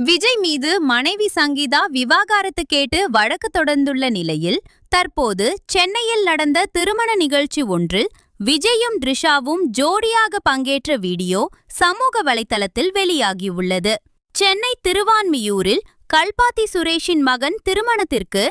விஜய் மீது மனைவி சங்கீதா விவாகரத்து கேட்டு வழக்கு தொடர்ந்துள்ள நிலையில் தற்போது சென்னையில் நடந்த திருமண நிகழ்ச்சி ஒன்றில் விஜயும் த்ரிஷாவும் ஜோடியாக பங்கேற்ற வீடியோ சமூக வலைதளத்தில் வெளியாகியுள்ளது. சென்னை திருவான்மியூரில் கல்பாத்தி சுரேஷின் மகன் திருமணத்திற்கு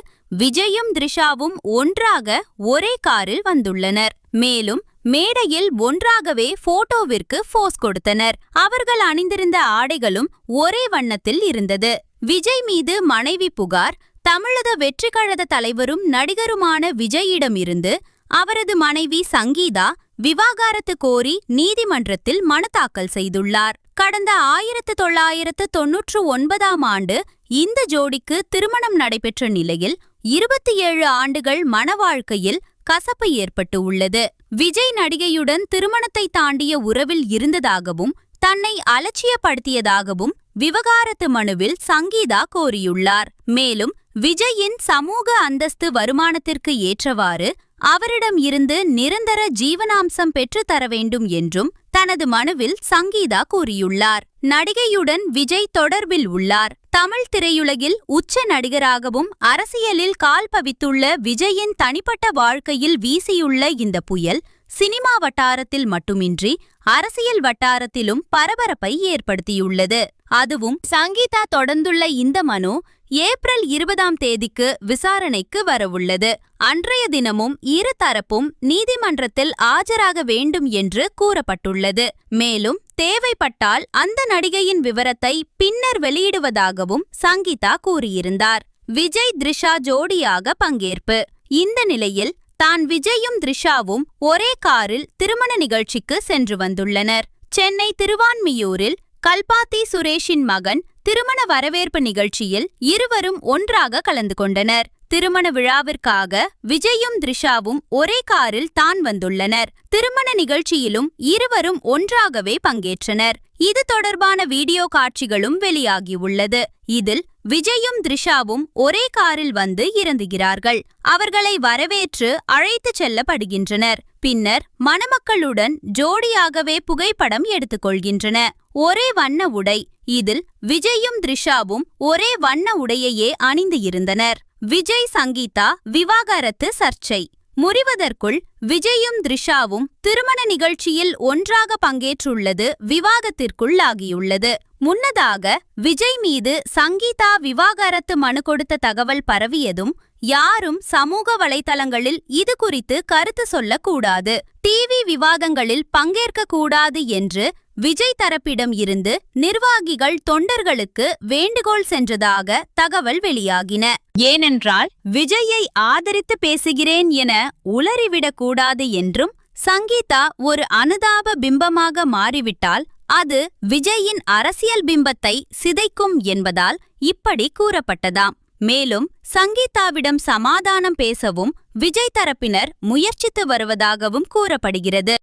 விஜயும் த்ரிஷாவும் ஒன்றாக ஒரே காரில் வந்துள்ளனர். மேலும் மேடையில் ஒன்றாகவே போட்டோவிற்கு போஸ் கொடுத்தனர். அவர்கள் அணிந்திருந்த ஆடைகளும் ஒரே வண்ணத்தில் இருந்தது. விஜய் மீது மனைவி புகார். தமிழக வெற்றிக் கழக தலைவரும் நடிகருமான விஜயிடமிருந்து அவரது மனைவி சங்கீதா விவாகரத்து கோரி நீதிமன்றத்தில் மனு தாக்கல் செய்துள்ளார். கடந்த 1999ஆம் ஆண்டு இந்த ஜோடிக்கு திருமணம் நடைபெற்ற நிலையில் 27 ஆண்டுகள் மண வாழ்க்கையில் கசப்பு ஏற்பட்டு உள்ளது. விஜய் நடிகையுடன் திருமணத்தை தாண்டிய உறவில் இருந்ததாகவும் தன்னை அலட்சியப்படுத்தியதாகவும் விவாகரத்து மனுவில் சங்கீதா கோரியுள்ளார். மேலும் விஜயின் சமூக அந்தஸ்து வருமானத்திற்கு ஏற்றவாறு அவரிடம் இருந்து நிரந்தர ஜீவனாம்சம் பெற்று தர வேண்டும் என்றும் தனது மனுவில் சங்கீதா கூறியுள்ளார். நடிகையுடன் விஜய் தொடர்பில் உள்ளார். தமிழ் திரையுலகில் உச்ச நடிகராகவும் அரசியலில் கால் பதித்துள்ள விஜயின் தனிப்பட்ட வாழ்க்கையில் வீசியுள்ள இந்த புயல் சினிமா வட்டாரத்தில் மட்டுமின்றி அரசியல் வட்டாரத்திலும் பரபரப்பை ஏற்படுத்தியுள்ளது. அதுவும் சங்கீதா தொடர்ந்துள்ள இந்த மனு ஏப்ரல் 20ஆம் தேதிக்கு விசாரணைக்கு வரவுள்ளது. அன்றைய தினமும் இரு தரப்பும் நீதிமன்றத்தில் ஆஜராக வேண்டும் என்று கூறப்பட்டுள்ளது. மேலும் தேவைப்பட்டால் அந்த நடிகையின் விவரத்தை பின்னர் வெளியிடுவதாகவும் சங்கீதா கூறியிருந்தார். விஜய் த்ரிஷா ஜோடியாக பங்கேற்பு. இந்த நிலையில் தான் விஜயும் த்ரிஷாவும் ஒரே காரில் திருமண நிகழ்ச்சிக்கு சென்று வந்துள்ளனர். சென்னை திருவான்மியூரில் கல்பாத்தி சுரேஷின் மகன் திருமண வரவேற்பு நிகழ்ச்சியில் இருவரும் ஒன்றாக கலந்து கொண்டனர். திருமண விழாவிற்காக விஜயும் த்ரிஷாவும் ஒரே காரில் தான் வந்துள்ளனர். திருமண நிகழ்ச்சியிலும் இருவரும் ஒன்றாகவே பங்கேற்றனர். இது தொடர்பான வீடியோ காட்சிகளும் வெளியாகியுள்ளது. இதில் விஜயும் த்ரிஷாவும் ஒரே காரில் வந்து இறங்குகிறார்கள். அவர்களை வரவேற்று அழைத்துச் செல்லப்படுகின்றனர். பின்னர் மணமக்களுடன் ஜோடியாகவே புகைப்படம் எடுத்துக்கொள்கின்றன. ஒரே வண்ண உடை. இதில் விஜயும் த்ரிஷாவும் ஒரே வண்ண உடையையே அணிந்து இருந்தனர். விஜய் சங்கீதா விவாகரத்து சர்ச்சை முறிவதற்குள் விஜயும் த்ரிஷாவும் திருமண நிகழ்ச்சியில் ஒன்றாக பங்கேற்றுள்ளது விவாதத்திற்குள்ளாகியுள்ளது. முன்னதாக விஜய் மீது சங்கீதா விவாகரத்து மனு கொடுத்த தகவல் பரவியதும் யாரும் சமூக வலைதளங்களில் இது குறித்து கருத்து சொல்லக்கூடாது, டிவி விவாதங்களில் பங்கேற்க கூடாது என்று விஜய் தரப்பிடம் இருந்து நிர்வாகிகள் தொண்டர்களுக்கு வேண்டுகோள் சென்றதாக தகவல் வெளியாகின. ஏனென்றால் விஜயை ஆதரித்து பேசுகிறேன் என உளறிவிடக்கூடாது என்றும் சங்கீதா ஒரு அனுதாப பிம்பமாக மாறிவிட்டால் அது விஜயின் அரசியல் பிம்பத்தை சிதைக்கும் என்பதால் இப்படி கூறப்பட்டதாம். மேலும் சங்கீதாவிடம் சமாதானம் பேசவும் விஜய் தரப்பினர் முயற்சித்து வருவதாகவும் கூறப்படுகிறது.